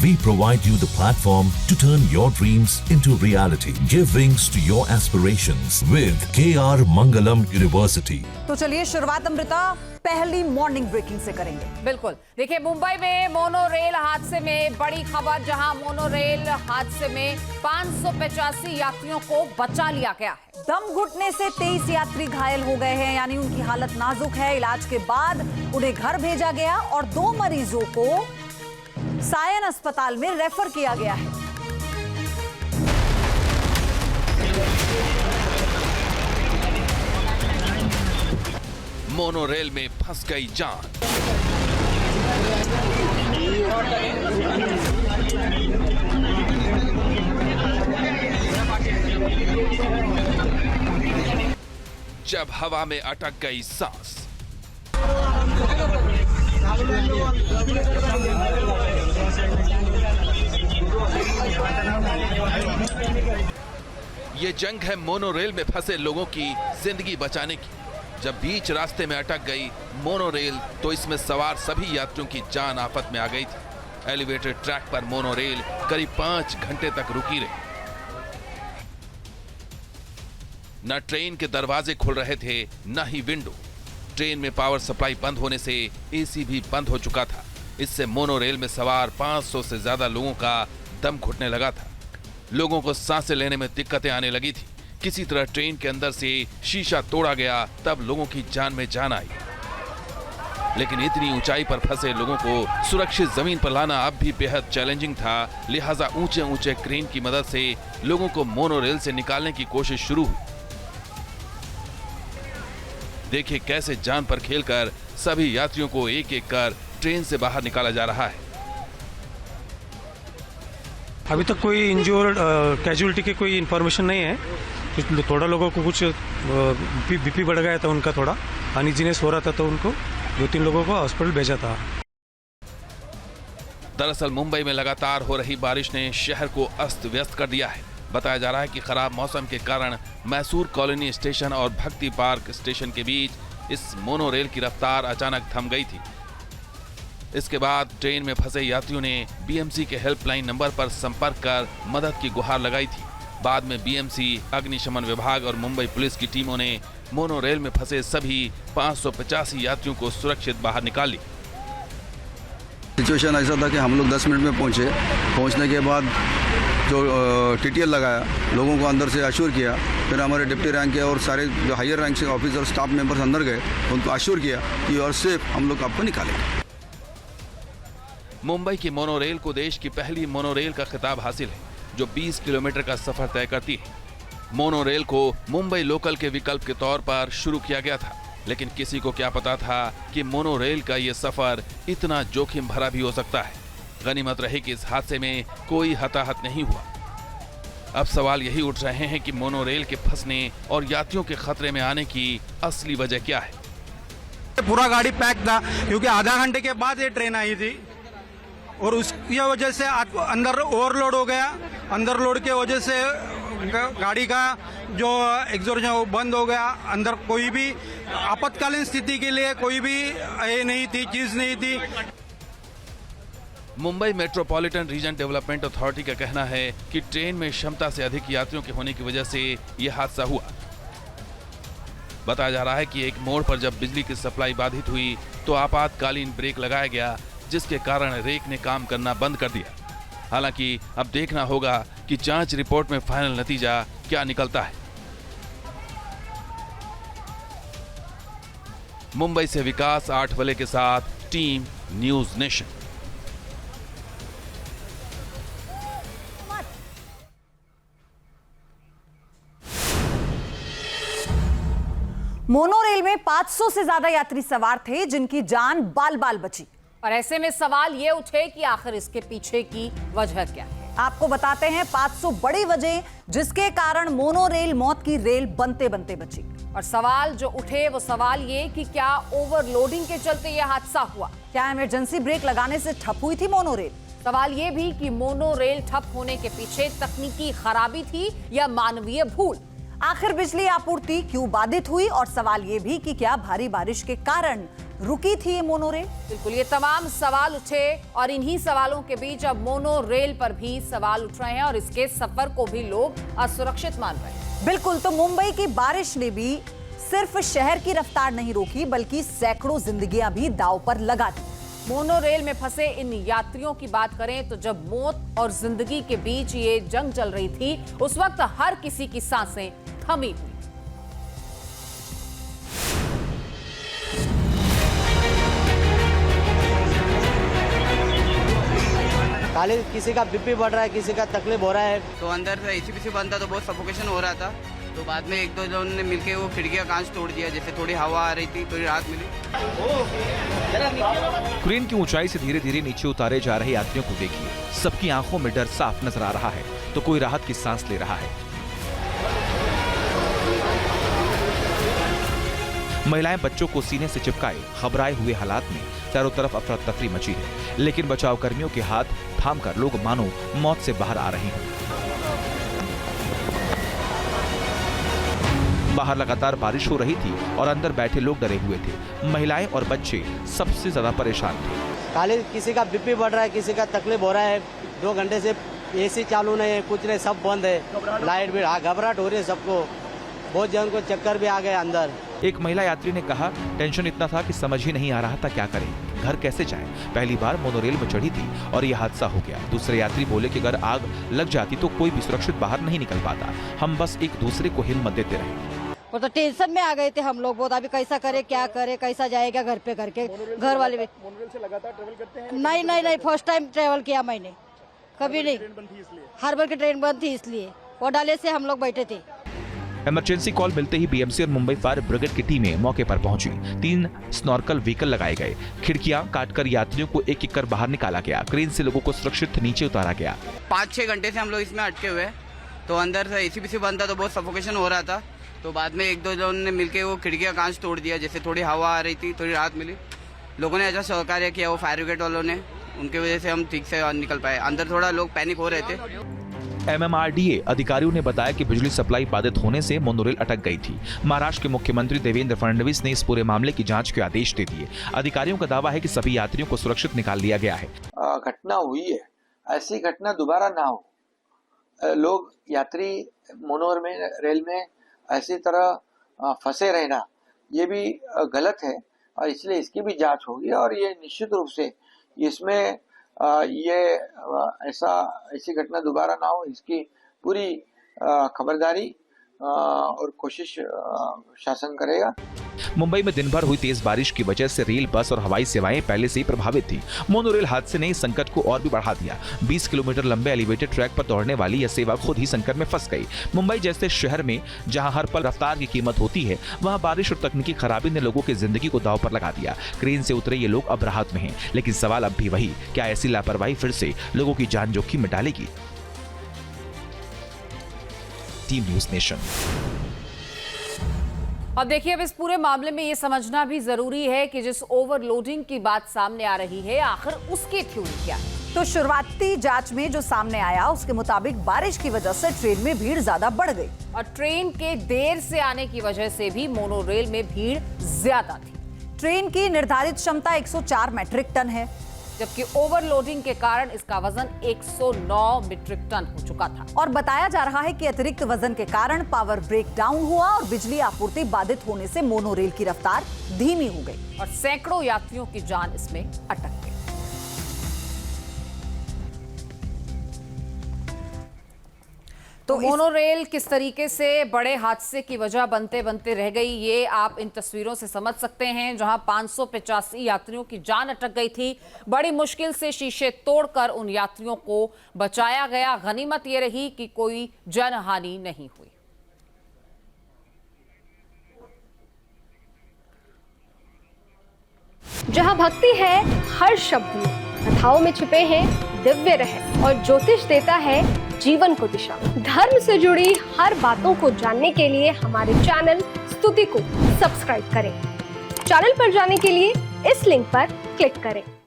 We provide you the platform to turn your dreams into reality. Give wings to your aspirations with KR Mangalam University. तो चलिए शुरुआत अमृता पहली morning breaking से करेंगे। बिल्कुल, देखिए मुंबई में मोनोरेल हादसे में बड़ी खबर, जहां मोनोरेल हादसे में 585 यात्रियों को बचा लिया गया है। दम घुटने से 23 यात्री घायल हो गए हैं, यानी उनकी हालत नाजुक है। इलाज के बाद उन्हें घर भेजा गया और 2 मरीजों को सायन अस्पताल में रेफर किया गया है। मोनोरेल में फंस गई जान। जब हवा में अटक गई सांस। ये जंग है मोनोरेल में फंसे लोगों की जिंदगी बचाने की। जब बीच रास्ते में अटक गई मोनोरेल तो इसमें सवार सभी यात्रियों की जान आफत में आ गई थी। एलिवेटेड ट्रैक पर मोनोरेल करीब 5 घंटे तक रुकी रही। न ट्रेन के दरवाजे खुल रहे थे न ही विंडो। ट्रेन में पावर सप्लाई बंद होने से एसी भी बंद हो चुका था। इससे मोनोरेल में सवार 500 से ज्यादा लोगों का दम घुटने लगा था। लोगों को सांसें लेने में दिक्कतें आने लगी थी। किसी तरह ट्रेन के अंदर से शीशा तोड़ा गया, तब लोगों की जान में जान आई। लेकिन इतनी ऊंचाई पर फंसे लोगों को सुरक्षित जमीन पर लाना अब भी बेहद चैलेंजिंग था। लिहाजा ऊंचे ऊंचे क्रेन की मदद से लोगों को मोनोरेल से निकालने की कोशिश शुरू हुई। देखिए कैसे जान पर खेलकर सभी यात्रियों को एक एक कर ट्रेन से बाहर निकाला जा रहा है। अभी तक कोई इंजोर्ड कैजुअलिटी की कोई इन्फॉर्मेशन नहीं है। थोड़ा लोगों को कुछ बीपी बढ़ गया था, उनका थोड़ा अनइजीनेस हो रहा था, तो उनको 2-3 लोगों को हॉस्पिटल भेजा था। दरअसल मुंबई में लगातार हो रही बारिश ने शहर को अस्त व्यस्त कर दिया है। बताया जा रहा है कि खराब मौसम के कारण मैसूर कॉलोनी स्टेशन और भक्ति पार्क स्टेशन के बीच इस मोनोरेल की रफ्तार अचानक थम गई थी। इसके बाद ट्रेन में फंसे यात्रियों ने बीएमसी के हेल्पलाइन नंबर पर संपर्क कर मदद की गुहार लगाई थी। बाद में बीएमसी, अग्निशमन विभाग और मुंबई पुलिस की टीमों ने मोनोरेल में फंसे सभी 585 यात्रियों को सुरक्षित बाहर निकाल ली। सिचुएशन ऐसा था कि हम लोग 10 मिनट में पहुंचे। पहुंचने के बाद जो टीटीएल लगाया, लोगों को अंदर से अश्योर किया। फिर हमारे डिप्टी रैंक के और सारे जो हायर रैंक से ऑफिसर स्टाफ मेंबर्स अंदर गए, उनको अश्योर किया कि यू आर सेफ, हम लोग आपको निकालेंगे। मुंबई की मोनोरेल को देश की पहली मोनोरेल का खिताब हासिल है, जो 20 किलोमीटर का सफर तय करती है। मोनोरेल को मुंबई लोकल के विकल्प के तौर पर शुरू किया गया था, लेकिन किसी को क्या पता था कि मोनोरेल का यह सफर इतना जोखिम भरा भी हो सकता है। गनीमत रही कि इस हादसे में कोई हताहत नहीं हुआ। अब सवाल यही उठ रहे हैं कि मोनोरेल के फंसने और यात्रियों के खतरे में आने की असली वजह क्या है। पूरा गाड़ी पैक था, क्योंकि आधा घंटे के बाद ये ट्रेन आई थी और उसकी वजह से अंदर ओवरलोड हो गया। अंदर लोड के वजह से गाड़ी का जो एग्जॉस्ट है वो बंद हो गया। अंदर कोई भी आपातकालीन स्थिति के लिए कोई भी ये नहीं थी, चीज नहीं थी। Mumbai metropolitan region development authority का कहना है कि ट्रेन में क्षमता से अधिक यात्रियों के होने की वजह से यह हादसा हुआ। बताया जा रहा है कि एक मोड़ पर जब बिजली की सप्लाई बाधित हुई तो आपातकालीन ब्रेक लगाया गया, जिसके कारण रेक ने काम करना बंद कर दिया। हालांकि अब देखना होगा कि जांच रिपोर्ट में फाइनल नतीजा क्या निकलता है। मुंबई से विकास आठवले के साथ टीम न्यूज नेशन। मोनोरेल में 500 से ज्यादा यात्री सवार थे, जिनकी जान बाल बाल बची। और ऐसे में सवाल ये उठे कि आखिर इसके पीछे की वजह क्या है। आपको बताते हैं 500 बड़ी वजह जिसके कारण मोनोरेल मौत की रेल बनते बनते बची। और सवाल जो उठे वो सवाल ये कि क्या ओवरलोडिंग के चलते यह हादसा हुआ, क्या इमरजेंसी ब्रेक लगाने से ठप हुई थी मोनोरेल। सवाल ये भी कि मोनोरेल ठप होने के पीछे तकनीकी खराबी थी या मानवीय भूल। आखिर बिजली आपूर्ति क्यों बाधित हुई और सवाल ये भी कि क्या भारी बारिश के कारण रुकी थी ये मोनोरेल? बिल्कुल, ये तमाम सवाल उठे और इन्हीं सवालों के बीच अब मोनो रेल पर भी सवाल उठ रहे हैं और इसके सफर को भी लोग असुरक्षित मान रहे हैं। बिल्कुल, तो मुंबई की बारिश ने भी सिर्फ शहर की रफ्तार नहीं रोकी बल्कि सैकड़ों जिंदगियां भी दांव पर लगा दी। मोनो रेल में फंसे इन यात्रियों की बात करें तो जब मौत और जिंदगी के बीच ये जंग चल रही थी उस वक्त हर किसी की सांसें थमी हुई। खाली किसी का बीपी बढ़ रहा है, किसी का तकलीफ हो रहा है। तो अंदर से एसी बंद था तो बहुत सफोकेशन हो रहा था। तो बाद में एक दो जनों ने मिलके वो खिड़की का कांच तोड़ दिया, जैसे थोड़ी हवा आ रही थी, थोड़ी राहत मिली। क्रेन की ऊंचाई से धीरे धीरे नीचे उतारे जा रहे यात्रियों को देखिए, सबकी आंखों में डर साफ नजर आ रहा है तो कोई राहत की सांस ले रहा है। महिलाएं बच्चों को सीने से चिपकाए घबराए हुए हालात में चारों तरफ अफरा तफरी मची है, लेकिन बचाव कर्मियों के हाथ थामकर लोग मानो मौत से बाहर आ रहे हैं। बाहर लगातार बारिश हो रही थी और अंदर बैठे लोग डरे हुए थे। महिलाएं और बच्चे सबसे ज्यादा परेशान थे। खाली किसी का बीपी बढ़ रहा है, किसी का तकलीफ हो रहा है। 2 घंटे से एसी चालू नहीं है, कुछ नहीं, सब बंद है। लाइट भी घबराहट हो रही है सबको, बहुत जन को चक्कर भी आ गए अंदर। एक महिला यात्री ने कहा, टेंशन इतना था कि समझ ही नहीं आ रहा था क्या करें, घर कैसे जाएं। पहली बार मोनोरेल में चढ़ी थी और यह हादसा हो गया। दूसरे यात्री बोले कि अगर आग लग जाती तो कोई भी सुरक्षित बाहर नहीं निकल पाता। हम बस एक दूसरे को हिम्मत देते रहे। और तो टेंशन में आ गए थे हम लोग बहुत, अभी कैसा करे, क्या करे, कैसा जाएगा घर पे करके। घर वाले भी मोनोरेल से लगातार ट्रेवल करते हैं? नहीं, फर्स्ट टाइम ट्रेवल किया मैंने, कभी नहीं। हर बार की ट्रेन बंद थी इसलिए, और डाले से हम लोग बैठे थे। इमरजेंसी कॉल मिलते ही बीएमसी और मुंबई फायर ब्रिगेड की टीमें मौके पर पहुंची। 3 स्नॉर्कल व्हीकल लगाए गए, खिड़कियां काटकर यात्रियों को एक एक कर बाहर निकाला गया, क्रेन से लोगों को सुरक्षित नीचे उतारा गया। 5-6 घंटे से हम लोग इसमें अटके हुए, तो अंदर से एसी बंद था तो बहुत सफोकेशन हो रहा था। तो बाद में एक दो जनों ने मिलके वो खिड़की का कांच तोड़ दिया, जैसे थोड़ी हवा आ रही थी, थोड़ी राहत मिली। लोगों ने अच्छा सहकार्य किया, वो फायर ब्रिगेड वालों ने, उनकी वजह से हम ठीक से निकल पाए। अंदर थोड़ा लोग पैनिक हो रहे थे। MMRDA अधिकारियों ने बताया कि बिजली सप्लाई बाधित होने से मोनोरेल अटक गई थी। महाराष्ट्र के मुख्यमंत्री देवेंद्र फडणवीस ने इस पूरे मामले की जांच के आदेश दे दिए। अधिकारियों का दावा है कि सभी यात्रियों को सुरक्षित निकाल लिया गया है। घटना हुई है, ऐसी घटना दोबारा ना हो। लोग यात्री मोनोरेल में ऐसी तरह फंसे रहना ये भी गलत है और इसलिए इसकी भी जांच होगी और ये निश्चित रूप से इसमें ऐसी घटना दोबारा ना हो, इसकी पूरी खबरदारी और कोशिश शासन करेगा। मुंबई में दिन भर हुई तेज बारिश की वजह से रेल, बस और हवाई सेवाएं पहले से ही प्रभावित थी। मोनोरेल हादसे ने इस संकट को और भी बढ़ा दिया। 20 किलोमीटर लंबे एलिवेटेड ट्रैक पर दौड़ने वाली यह सेवा खुद ही संकट में फंस गई। मुंबई जैसे शहर में जहां हर पल रफ्तार की कीमत होती है, वहां बारिश और तकनीकी खराबी ने लोगों की जिंदगी को दांव पर लगा दिया। क्रेन से उतरे ये लोग अब राहत में हैं, लेकिन सवाल अब भी वही, क्या ऐसी लापरवाही फिर से लोगों की जान जोखिम में डालेगी? Team news nation. अब देखिए, अब इस पूरे मामले में ये समझना भी जरूरी है कि जिस ओवरलोडिंग की बात सामने आ रही है, आखिर उसकी थ्योरी क्या है? तो शुरुआती जांच में जो सामने आया उसके मुताबिक बारिश की वजह से ट्रेन में भीड़ ज्यादा बढ़ गई और ट्रेन के देर से आने की वजह से भी मोनोरेल में भीड़ ज्यादा थी। ट्रेन की निर्धारित क्षमता 104 मीट्रिक टन है, जबकि ओवरलोडिंग के कारण इसका वजन 109 मीट्रिक टन हो चुका था। और बताया जा रहा है कि अतिरिक्त वजन के कारण पावर ब्रेक डाउन हुआ और बिजली आपूर्ति बाधित होने से मोनोरेल की रफ्तार धीमी हो गई और सैकड़ों यात्रियों की जान इसमें अटक गई। तो मोनोरेल किस तरीके से बड़े हादसे की वजह बनते बनते रह गई, ये आप इन तस्वीरों से समझ सकते हैं, जहां 585 यात्रियों की जान अटक गई थी। बड़ी मुश्किल से शीशे तोड़कर उन यात्रियों को बचाया गया। गनीमत ये रही कि कोई जनहानि नहीं हुई। जहां भक्ति है हर शब्द में, कथाओं में छिपे हैं दिव्य रहस्य और ज्योतिष देता है जीवन को दिशा। धर्म से जुड़ी हर बातों को जानने के लिए हमारे चैनल स्तुति को सब्सक्राइब करें। चैनल पर जाने के लिए इस लिंक पर क्लिक करें।